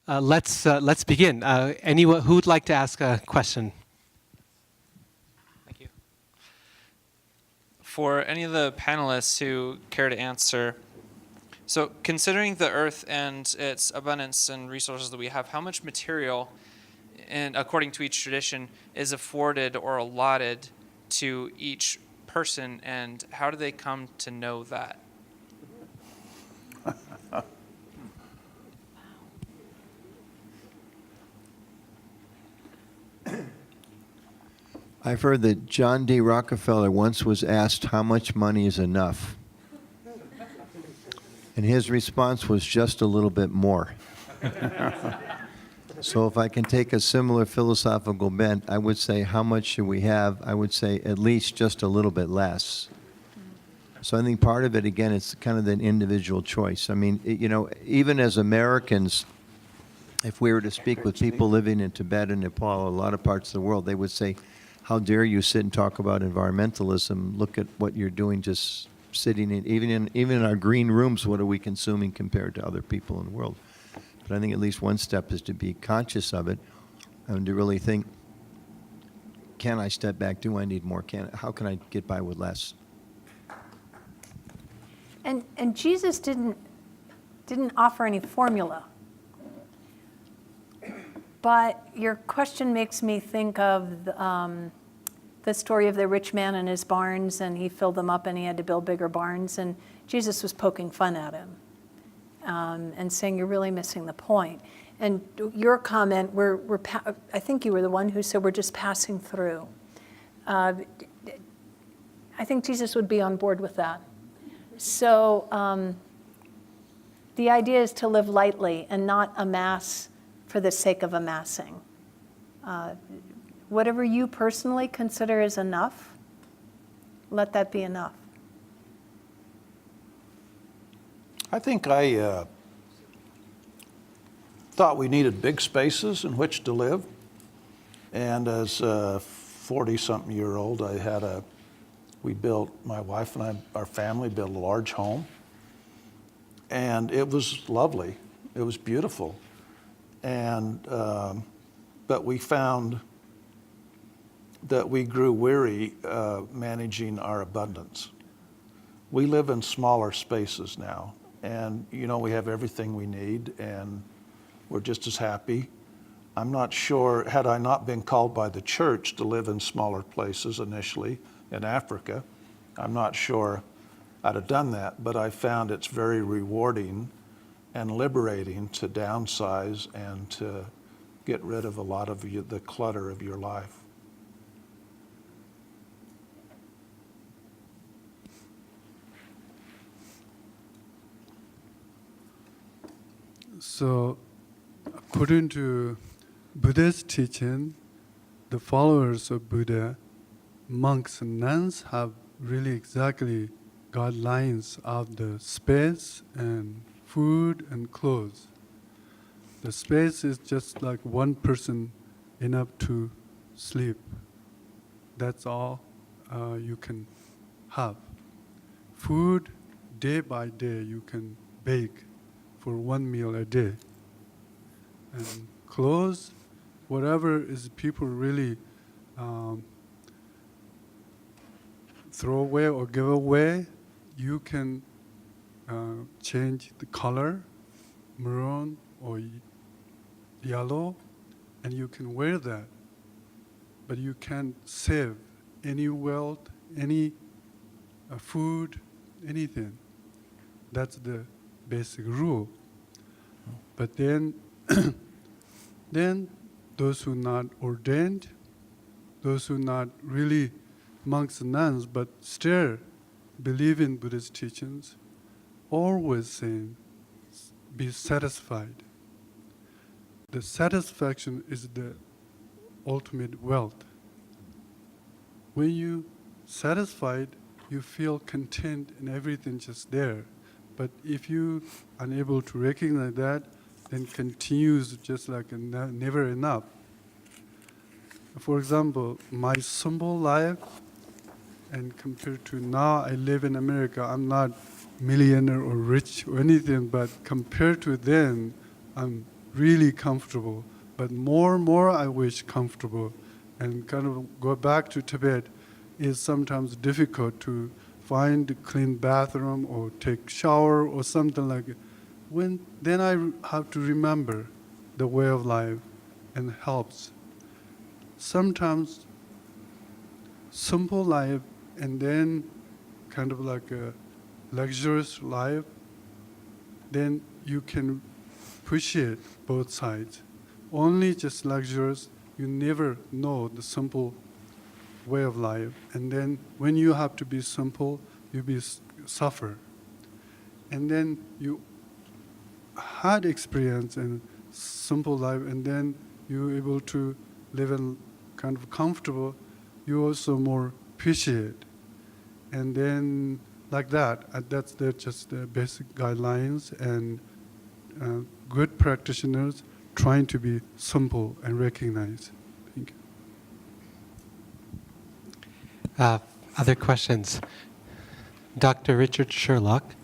Let's begin. Anyone who would like to ask a question? Thank you. For any of the panelists who care to answer, so considering the earth and its abundance and resources that we have, how much material, and according to each tradition, is afforded or allotted to each person, and how do they come to know that? I've heard that John D. Rockefeller once was asked how much money is enough. And his response was just a little bit more. So if I can take a similar philosophical bent, I would say how much should we have? I would say at least just a little bit less. So I think part of it, again, it's kind of an individual choice. I mean, even as Americans, if we were to speak with people living in Tibet and Nepal, a lot of parts of the world, they would say, how dare you sit and talk about environmentalism? Look at what you're doing just sitting in, even in our green rooms, what are we consuming compared to other people in the world? But I think at least one step is to be conscious of it and to really think, can I step back? Do I need more? How can I get by with less? And Jesus didn't offer any formula. But your question makes me think of the story of the rich man and his barns, and he filled them up and he had to build bigger barns, and Jesus was poking fun at him and saying, you're really missing the point. And your comment, I think you were the one who said we're just passing through. I think Jesus would be on board with that. So the idea is to live lightly and not amass for the sake of amassing. Whatever you personally consider is enough, let that be enough. I think I thought we needed big spaces in which to live. And as a 40-something-year-old, my wife and I, our family built a large home. And it was lovely. It was beautiful. And but we found that we grew weary managing our abundance. We live in smaller spaces now, and we have everything we need, and we're just as happy. I'm not sure, had I not been called by the church to live in smaller places initially in Africa, I'm not sure I'd have done that, but I found it's very rewarding and liberating to downsize and to get rid of a lot of the clutter of your life. So, according to Buddha's teaching, the followers of Buddha, monks and nuns, have really exactly guidelines of the space and food and clothes. The space is just like one person enough to sleep. That's all you can have. Food, day by day, you can bake for one meal a day. And clothes, whatever is people really throw away or give away, you can change the color, maroon or yellow, and you can wear that. But you can't save any wealth, any food, anything. That's the basic rule. But then those who are not ordained, those who are not really monks and nuns, but still believe in Buddhist teachings, always saying, be satisfied. The satisfaction is the ultimate wealth. When you satisfied, you feel content and everything just there. But if you are unable to recognize that, then continues just like never enough. For example, my simple life, and compared to now I live in America, I'm not millionaire or rich or anything, but compared to then, I'm really comfortable. But more and more I wish comfortable. And kind of go back to Tibet is sometimes difficult to find a clean bathroom or take shower or something like it. Then I have to remember the way of life and helps. Sometimes simple life and then kind of like a luxurious life, then you can appreciate both sides. Only just luxurious, you never know the simple way of life. And then when you have to be simple, you suffer. And then you had experience in simple life, and then you're able to live in kind of comfortable, you also more appreciate. And then like that, that's just the basic guidelines, and good practitioners trying to be simple and recognize. Thank you. Other questions? Dr. Richard Sherlock.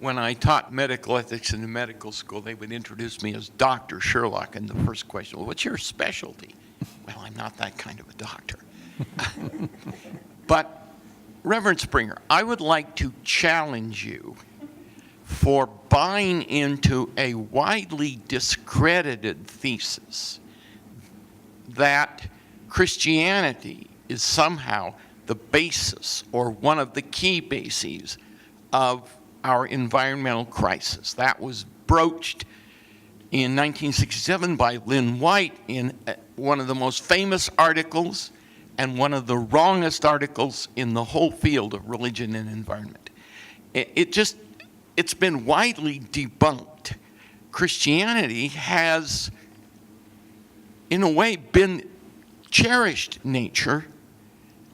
When I taught medical ethics in the medical school, they would introduce me as Dr. Sherlock, and the first question, well, what's your specialty? Well, I'm not that kind of a doctor. But, Reverend Springer, I would like to challenge you for buying into a widely discredited thesis that Christianity is somehow the basis or one of the key bases of our environmental crisis. That was broached in 1967 by Lynn White in one of the most famous articles and one of the wrongest articles in the whole field of religion and environment. It's been widely debunked. Christianity has, in a way, been cherished nature,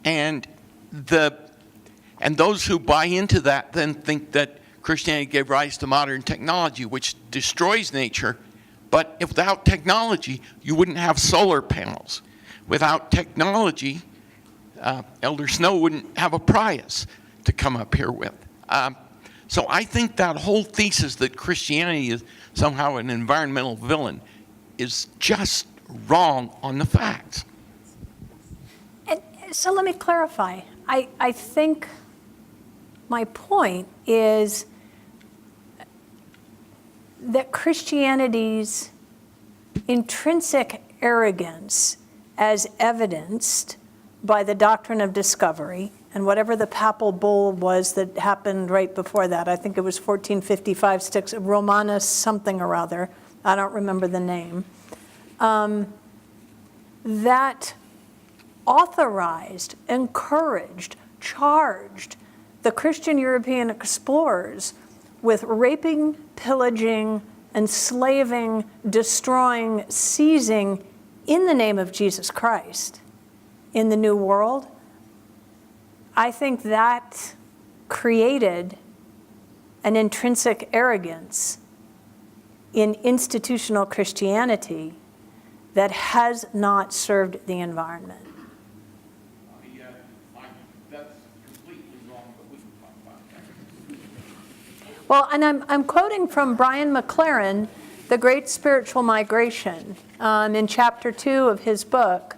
and those who buy into that then think that Christianity gave rise to modern technology, which destroys nature. But without technology, you wouldn't have solar panels. Without technology, Elder Snow wouldn't have a Prius to come up here with. So I think that whole thesis that Christianity is somehow an environmental villain is just wrong on the facts. And so let me clarify. I think my point is that Christianity's intrinsic arrogance, as evidenced by the doctrine of discovery and whatever the papal bull was that happened right before that, I think it was 1455, sticks Romanus something or other, I don't remember the name, that authorized, encouraged, charged the Christian European explorers with raping, pillaging, enslaving, destroying, seizing in the name of Jesus Christ in the New World. I think that created an intrinsic arrogance in institutional Christianity that has not served the environment. That's completely wrong, but we can talk about that. Well, and I'm quoting from Brian McLaren, The Great Spiritual Migration. In chapter 2 of his book,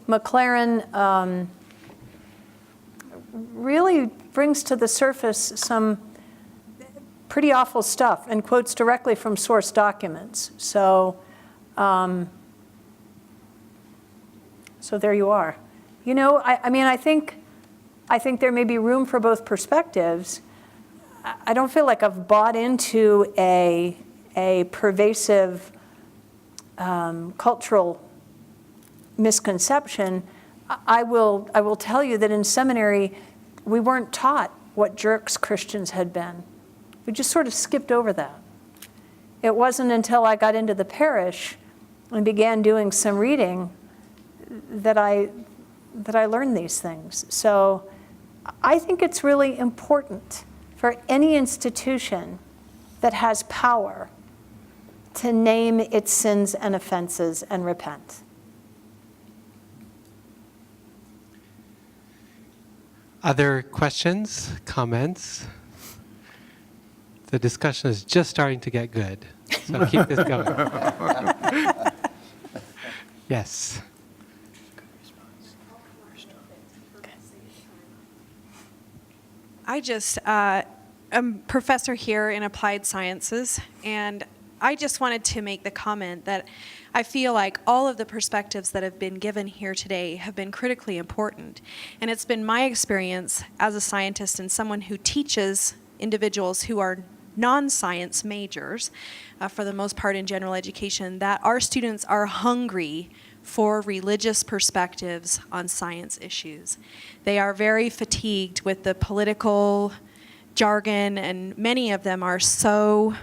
McLaren really brings to the surface some pretty awful stuff and quotes directly from source documents. So there you are. You know, I think there may be room for both perspectives. I don't feel like I've bought into a pervasive cultural misconception. I will tell you that in seminary, we weren't taught what jerks Christians had been. We just sort of skipped over that. It wasn't until I got into the parish and began doing some reading that I learned these things. So I think it's really important for any institution that has power to name its sins and offenses and repent. Other questions, comments? The discussion is just starting to get good. So keep this going. Yes. I just am a professor here in applied sciences, and I just wanted to make the comment that I feel like all of the perspectives that have been given here today have been critically important. And it's been my experience as a scientist and someone who teaches individuals who are non-science majors, for the most part in general education, that our students are hungry for religious perspectives on science issues. They are very fatigued with the political jargon, and many of them are so,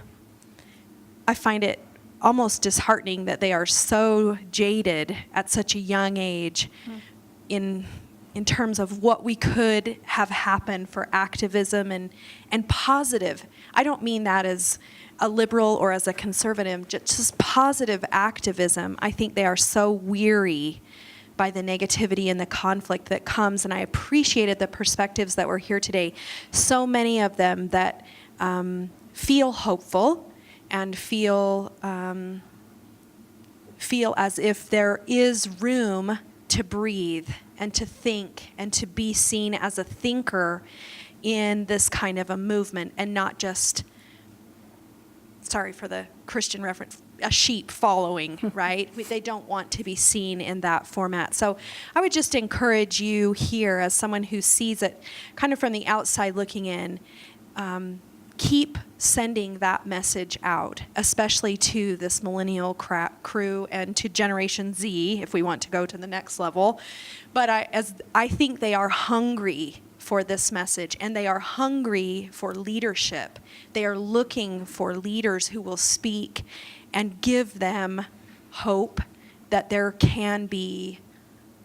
I find it almost disheartening that they are so jaded at such a young age in terms of what we could have happened for activism and positive. I don't mean that as a liberal or as a conservative, just positive activism. I think they are so weary by the negativity and the conflict that comes, and I appreciated the perspectives that were here today. So many of them that feel hopeful and feel as if there is room to breathe and to think and to be seen as a thinker in this kind of a movement, and not just, sorry for the Christian reference, a sheep following, right? They don't want to be seen in that format. So I would just encourage you here, as someone who sees it kind of from the outside looking in, keep sending that message out, especially to this millennial crew and to Generation Z, if we want to go to the next level. But I think they are hungry for this message, and they are hungry for leadership. They are looking for leaders who will speak and give them hope that there can be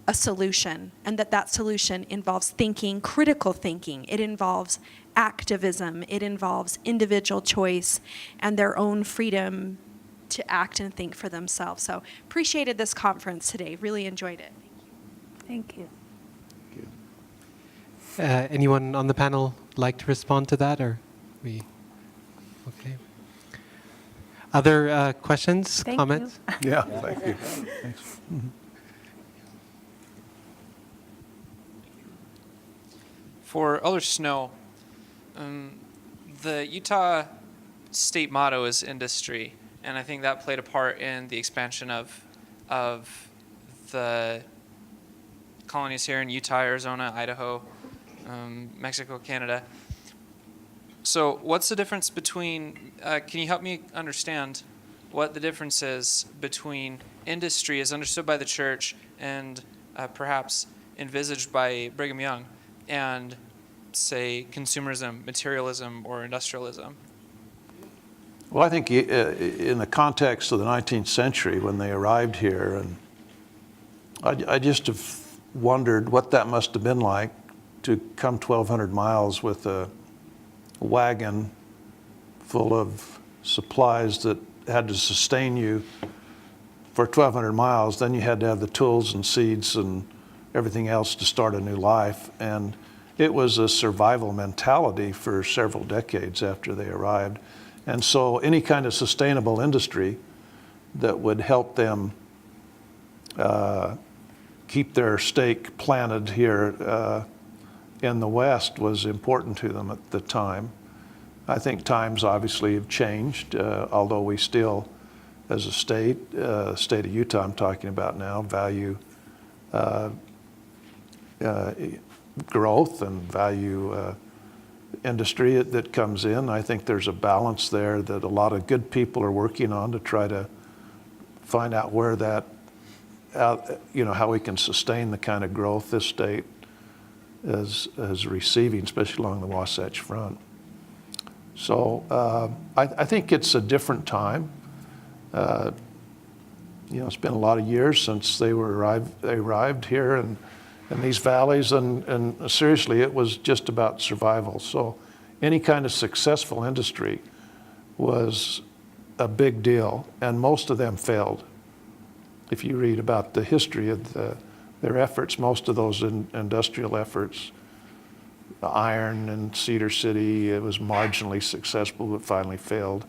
a solution, and that solution involves thinking, critical thinking. It involves activism. It involves individual choice and their own freedom to act and think for themselves. So appreciated this conference today. Really enjoyed it. Thank you. Anyone on the panel like to respond to that, or we? Okay. Other questions, Thank comments? you. Yeah, thank you. Thanks. For Elder Snow, the Utah state motto is industry, and I think that played a part in the expansion of the colonies here in Utah, Arizona, Idaho, Mexico, Canada. So what's the difference between, can you help me understand what the difference is between industry as understood by the church and perhaps envisaged by Brigham Young, and say consumerism, materialism, or industrialism? Well, I think in the context of the 19th century when they arrived here, and I just have wondered what that must have been like to come 1,200 miles with a wagon full of supplies that had to sustain you for 1,200 miles. Then you had to have the tools and seeds and everything else to start a new life. And it was a survival mentality for several decades after they arrived. And so any kind of sustainable industry that would help them keep their stake planted here in the West was important to them at the time. I think times obviously have changed, although we still, as a state of Utah I'm talking about now, value growth and value industry that comes in. I think there's a balance there that a lot of good people are working on to try to find out where that, how we can sustain the kind of growth this state is receiving, especially along the Wasatch Front. So I think it's a different time. It's been a lot of years since they arrived here in these valleys, and seriously, it was just about survival. So any kind of successful industry was a big deal, and most of them failed. If you read about the history of their efforts, most of those industrial efforts The iron in Cedar City, it was marginally successful, but finally failed.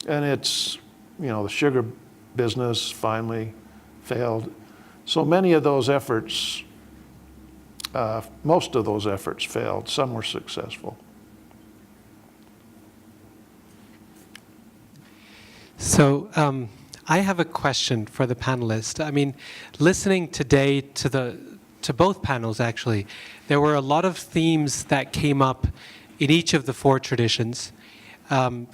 And it's, the sugar business finally failed. So many of those efforts, most of those efforts failed. Some were successful. So I have a question for the panelists. I mean, listening today to both panels, actually, there were a lot of themes that came up in each of the four traditions,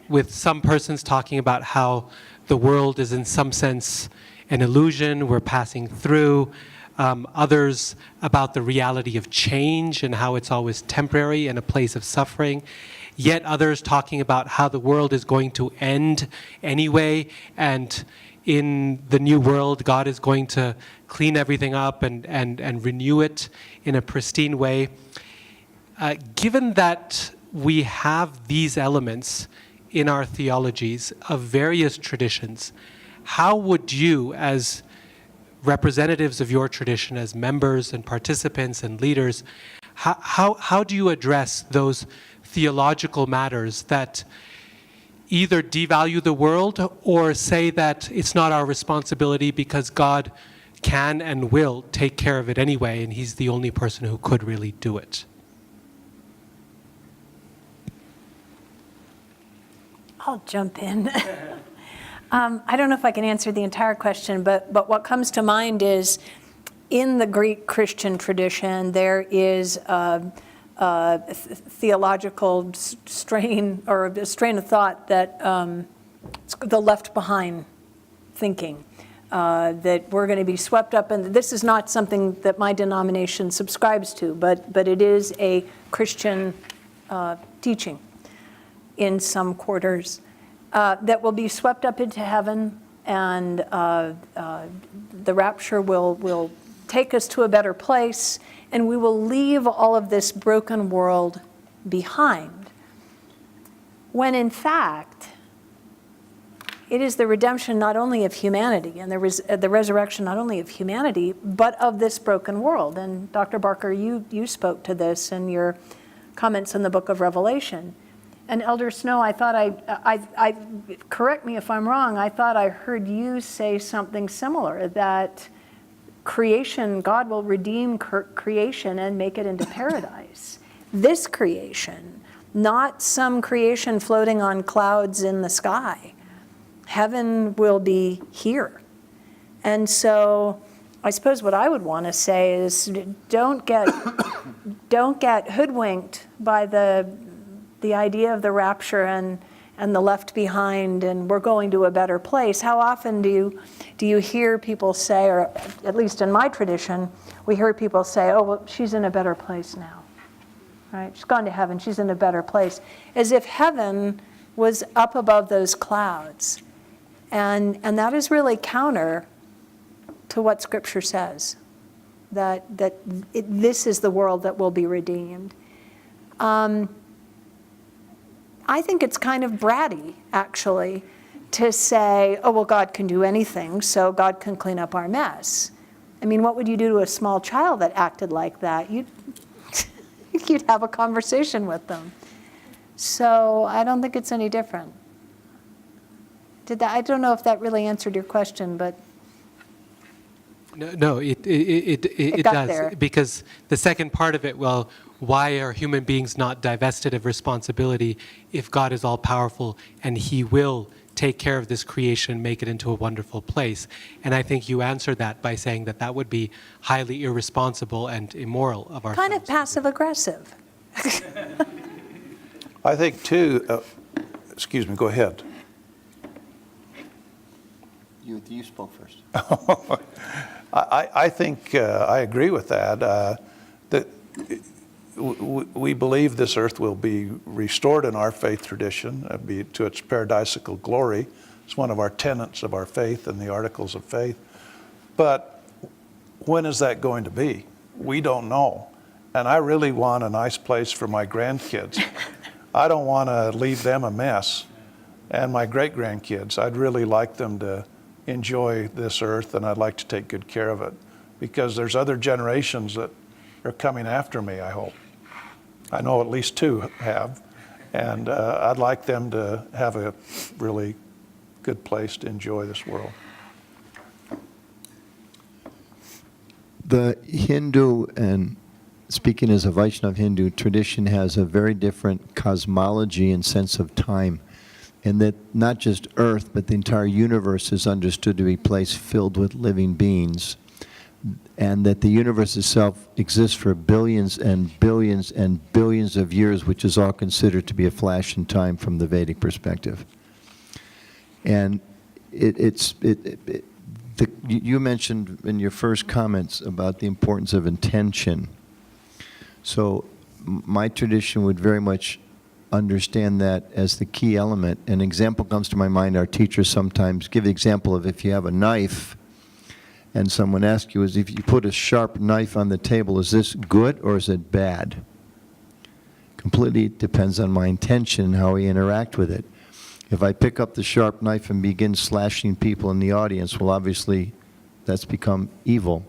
with some persons talking about how the world is in some sense an illusion we're passing through, others about the reality of change and how it's always temporary and a place of suffering, yet others talking about how the world is going to end anyway, and in the new world, God is going to clean everything up and renew it in a pristine way. Given that we have these elements in our theologies of various traditions, how would you, as representatives of your tradition, as members and participants and leaders, how do you address those theological matters that either devalue the world or say that it's not our responsibility because God can and will take care of it anyway, and He's the only person who could really do it? I'll jump in. I don't know if I can answer the entire question, but what comes to mind is in the Greek Christian tradition, there is a theological strain or a strain of thought that it's the left behind thinking, that we're going to be swept up. And this is not something that my denomination subscribes to, but it is a Christian teaching in some quarters, that will be swept up into heaven, and the rapture will take us to a better place, and we will leave all of this broken world behind. When in fact, it is the redemption not only of humanity and the resurrection not only of humanity, but of this broken world. And Dr. Barker, you spoke to this in your comments in the book of Revelation. And Elder Snow, I thought I correct me if I'm wrong, I thought I heard you say something similar, that creation, God will redeem creation and make it into paradise. This creation, not some creation floating on clouds in the sky. Heaven will be here. And so I suppose what I would want to say is don't get hoodwinked by the idea of the rapture and the left behind, and we're going to a better place. How often do you hear people say, or at least in my tradition, we hear people say, oh, well, she's in a better place now, right? She's gone to heaven, she's in a better place, as if heaven was up above those clouds. And that is really counter to what Scripture says, that this is the world that will be redeemed. I think it's kind of bratty, actually, to say, oh, well, God can do anything, so God can clean up our mess. I mean, what would you do to a small child that acted like that? You'd have a conversation with them. So I don't think it's any different. I don't know if that really answered your question, but No, it got does. there. Because the second part of it, well, why are human beings not divested of responsibility if God is all-powerful and He will take care of this creation, make it into a wonderful place? And I think you answered that by saying that that would be highly irresponsible and immoral of ourselves. kind of passive-aggressive. I think, too, excuse me, go ahead. You spoke first. I think I agree with that. That we believe this earth will be restored in our faith tradition, be to its paradisical glory. It's one of our tenets of our faith and the articles of faith. But when is that going to be? We don't know. And I really want a nice place for my grandkids. I don't want to leave them a mess. And my great-grandkids, I'd really like them to enjoy this earth, and I'd like to take good care of it, because there's other generations that are coming after me, I hope. I know at least 2 have. And I'd like them to have a really good place to enjoy this world. The Hindu, and speaking as a Vaishnav Hindu, tradition has a very different cosmology and sense of time, in that not just Earth, but the entire universe is understood to be a place filled with living beings, and that the universe itself exists for billions and billions and billions of years, which is all considered to be a flash in time from the Vedic perspective. And you mentioned in your first comments about the importance of intention. So my tradition would very much understand that as the key element. An example comes to my mind. Our teachers sometimes give the example of if you have a knife and someone asks you, is if you put a sharp knife on the table, is this good or is it bad? Completely depends on my intention and how I interact with it. If I pick up the sharp knife and begin slashing people in the audience, well, obviously that's become evil.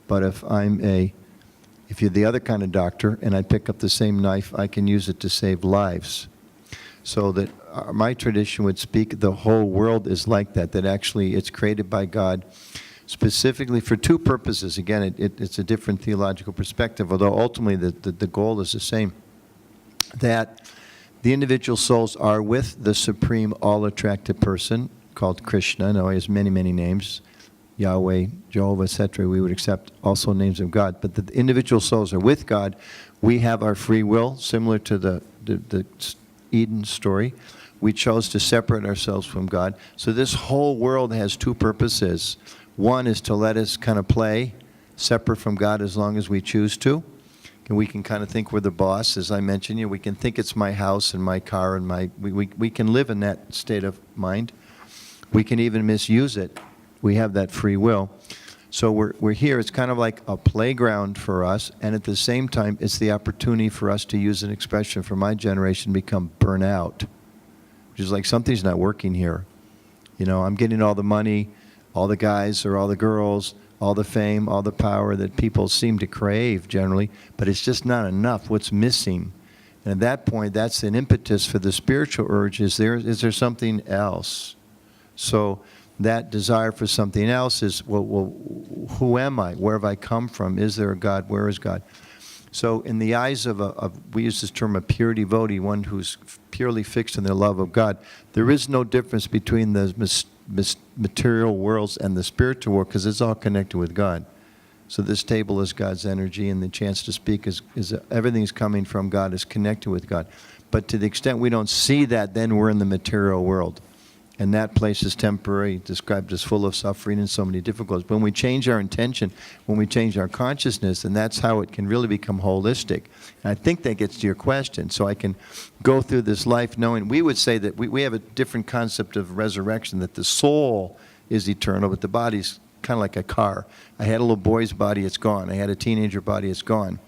But if you're the other kind of doctor and I pick up the same knife, I can use it to save lives. So that my tradition would speak, the whole world is like that, that actually it's created by God specifically for 2 purposes. Again, it's a different theological perspective, although ultimately the goal is the same. That the individual souls are with the supreme all-attractive person called Krishna. Now he has many, many names. Yahweh, Jehovah, etc. We would accept also names of God. But the individual souls are with God. We have our free will, similar to the Eden story. We chose to separate ourselves from God. So this whole world has 2 purposes. One is to let us kind of play separate from God as long as we choose to. And we can kind of think we're the boss, as I mentioned. We can think it's my house and my car and we can live in that state of mind. We can even misuse it. We have that free will. So we're here. It's kind of like a playground for us, and at the same time, it's the opportunity for us to use an expression for my generation, become burnout, which is like something's not working here. I'm getting all the money, all the guys or all the girls, all the fame, all the power that people seem to crave generally, but it's just not enough. What's missing? And at that point, that's an impetus for the spiritual urge. Is there something else? So that desire for something else is, well, who am I? Where have I come from? Is there a God? Where is God? So in the eyes of we use this term, a pure devotee, one who's purely fixed in their love of God, there is no difference between the material worlds and the spiritual world, because it's all connected with God. So this table is God's energy, and the chance to speak is everything's coming from God, is connected with God. But to the extent we don't see that, then we're in the material world. And that place is temporary, described as full of suffering and so many difficulties. When we change our intention, when we change our consciousness, then that's how it can really become holistic. And I think that gets to your question. So I can go through this life knowing, we would say that we have a different concept of resurrection, that the soul is eternal, but the body's kind of like a car. I had a little boy's body, it's gone. I had a teenager body, it's gone.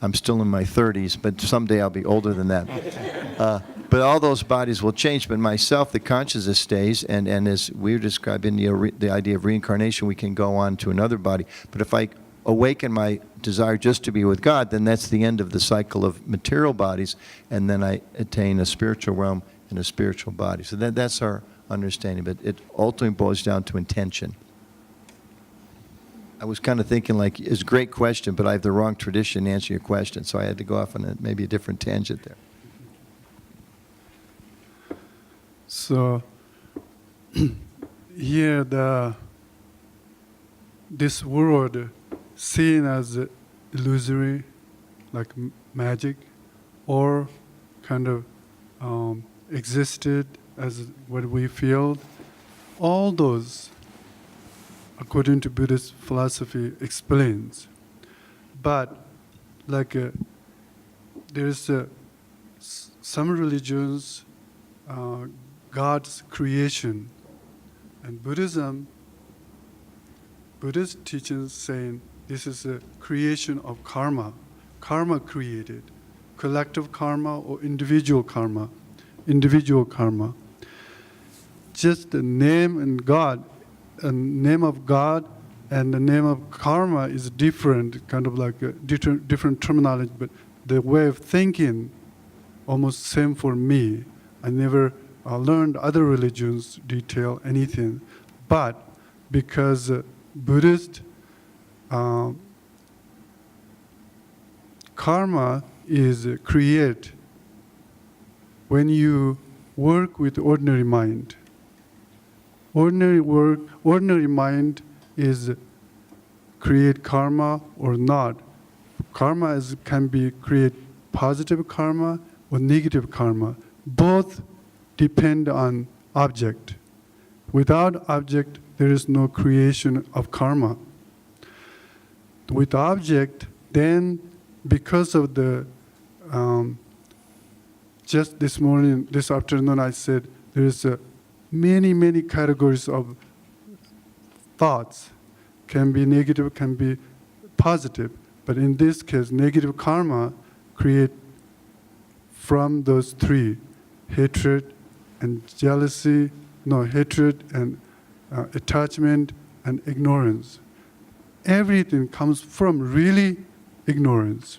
I'm still in my 30s, but someday I'll be older than that. But all those bodies will change. But myself, the consciousness stays, and as we were describing the idea of reincarnation, we can go on to another body. But if I awaken my desire just to be with God, then that's the end of the cycle of material bodies, and then I attain a spiritual realm and a spiritual body. So that's our understanding, but it ultimately boils down to intention. I was kind of thinking, like, it's a great question, but I have the wrong tradition to answer your question, so I had to go off on maybe a different tangent there. So here this world seen as illusory, like magic, or kind of existed as what we feel. All those, according to Buddhist philosophy, explains. But like there's some religions, God's creation, and Buddhist teachings saying this is a creation of karma. Karma created, collective karma or individual karma. Individual karma. Just the name and God, and name of God and the name of karma is different, kind of like a different terminology, but the way of thinking almost same for me. I never learned other religions detail anything, but because Buddhist karma is create when you work with ordinary mind. Ordinary mind is create karma or not. Karma can be create positive karma or negative karma. Both depend on object. Without object, there is no creation of karma. With object, then because of the, just this afternoon I said there is many categories of thoughts. Can be negative, can be positive. But in this case, negative karma create from those three, hatred and jealousy, hatred and attachment and ignorance. Everything comes from really ignorance.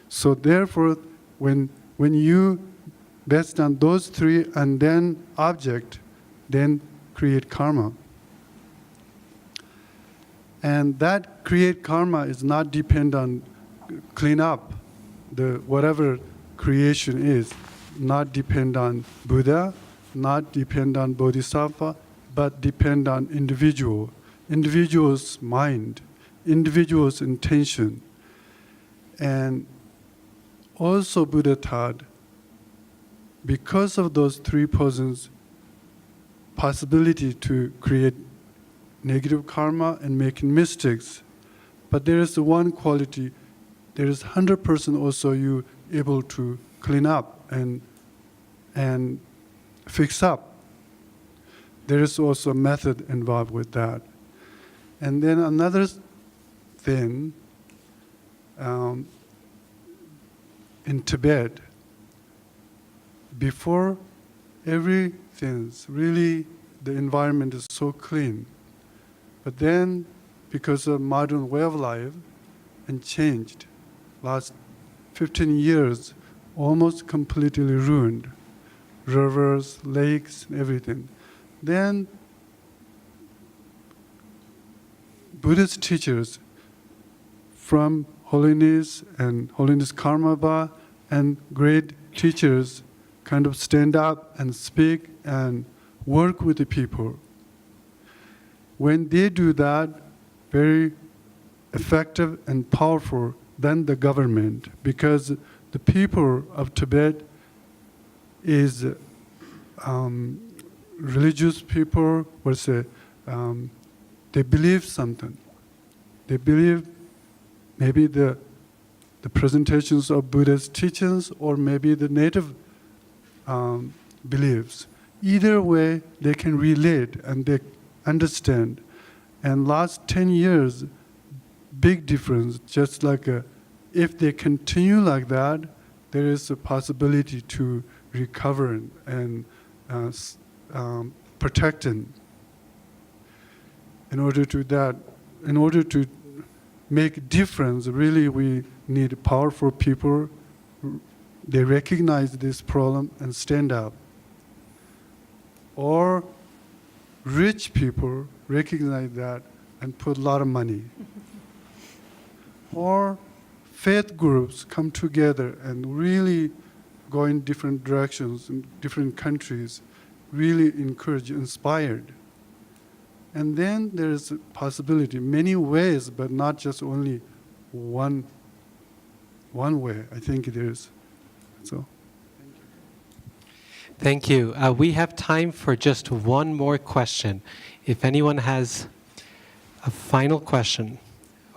So therefore, when you based on those three and then object, then create karma. And that create karma is not depend on clean up the whatever creation is, not depend on Buddha, not depend on Bodhisattva, but depend on individual's mind, individual's intention. And also Buddha taught, because of those three persons, possibility to create negative karma and making mistakes. But there is one quality, there is 100% also you able to clean up and fix up. There is also a method involved with that. And then another thing, in Tibet, before everything's really, the environment is so clean. But then, because of modern way of life, and changed, last 15 years, almost completely ruined. Rivers, lakes, everything. Then, Buddhist teachers from Holiness and Holiness Karmapa and great teachers kind of stand up and speak and work with the people. When they do that, very effective and powerful than the government, because the people of Tibet is religious people, they believe something. They believe maybe the presentations of Buddha's teachings or maybe the native beliefs. Either way, they can relate and they understand. And last 10 years, big difference, just like if they continue like that, there is a possibility to recover and protecting. In order to make difference, really we need powerful people. They recognize this problem and stand up. Or rich people recognize that and put a lot of money. Or faith groups come together and really go in different directions in different countries, really encourage, inspired. And then there is a possibility, many ways, but not just only one way. I think it is. So. Thank you. We have time for just one more question. If anyone has a final question,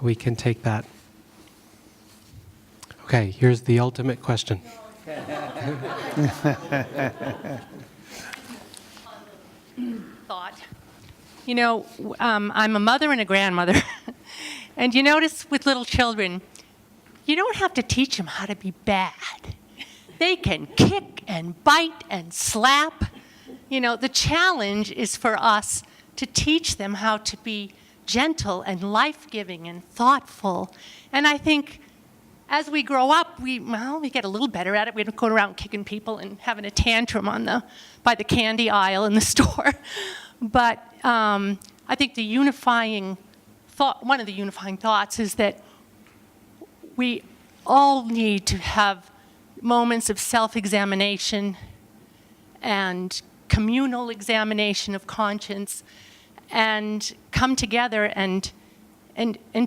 we can take that. Okay, here's the ultimate question. Thought. You know, I'm a mother and a grandmother, and you notice with little children, you don't have to teach them how to be bad. They can kick and bite and slap. You know, the challenge is for us to teach them how to be gentle and life-giving and thoughtful. And I think as we grow up, we get a little better at it. We don't go around kicking people and having a tantrum by the candy aisle in the store. But I think one of the unifying thoughts is that we all need to have moments of self-examination and communal examination of conscience and come together and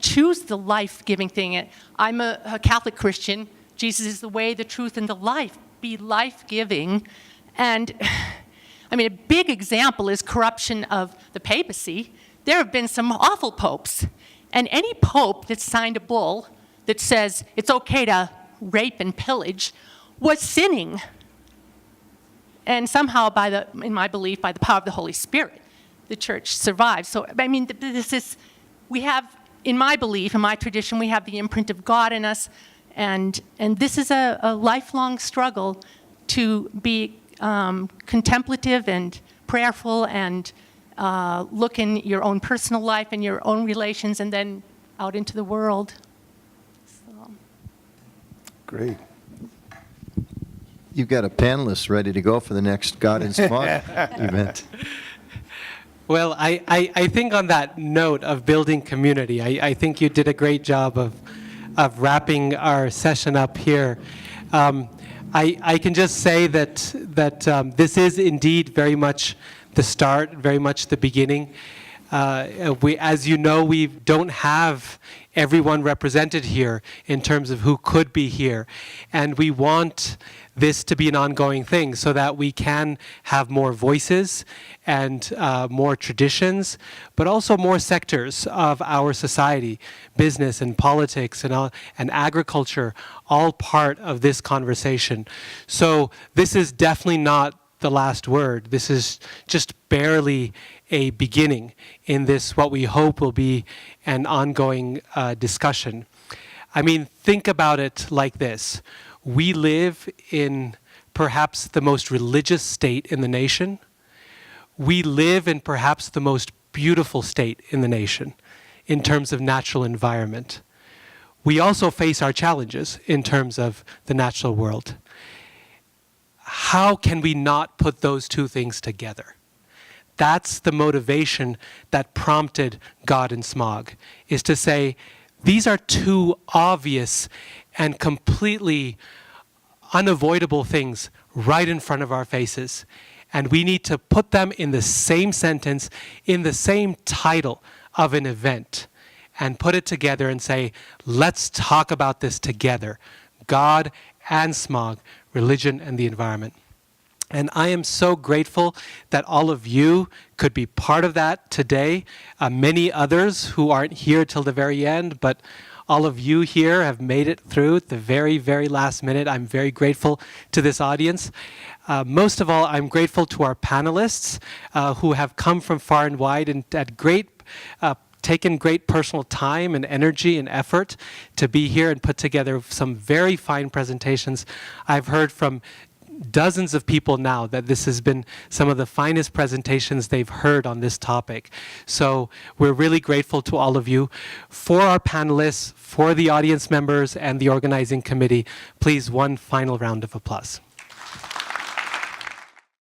choose the life-giving thing. I'm a Catholic Christian. Jesus is the way, the truth, and the life. Be life-giving. And I mean, a big example is corruption of the papacy. There have been some awful popes. And any pope that signed a bull that says it's okay to rape and pillage was sinning. And somehow, in my belief, by the power of the Holy Spirit, the church survived. So, I mean, we have, in my belief, in my tradition, we have the imprint of God in us. And this is a lifelong struggle to be contemplative and prayerful and look in your own personal life and your own relations and then out into the world. So. Great. You've got a panelist ready to go for the next God and Smog event. Well, I think on that note of building community, I think you did a great job of wrapping our session up here. I can just say that this is indeed very much the start, very much the beginning. As you know, we don't have everyone represented here in terms of who could be here. And we want this to be an ongoing thing so that we can have more voices and more traditions, but also more sectors of our society, business and politics and agriculture, all part of this conversation. So this is definitely not the last word. This is just barely a beginning in this, what we hope will be an ongoing discussion. I mean, think about it like this. We live in perhaps the most religious state in the nation. We live in perhaps the most beautiful state in the nation in terms of natural environment. We also face our challenges in terms of the natural world. How can we not put those two things together? That's the motivation that prompted God and Smog, is to say, these are two obvious and completely unavoidable things right in front of our faces. And we need to put them in the same sentence, in the same title of an event, and put it together and say, let's talk about this together. God and Smog, religion and the environment. And I am so grateful that all of you could be part of that today. Many others who aren't here till the very end, but all of you here have made it through at the very, very last minute. I'm very grateful to this audience. Most of all, I'm grateful to our panelists who have come from far and wide and had taken great personal time and energy and effort to be here and put together some very fine presentations. I've heard from dozens of people now that this has been some of the finest presentations they've heard on this topic. So we're really grateful to all of you. For our panelists, for the audience members and the organizing committee, please one final round of applause.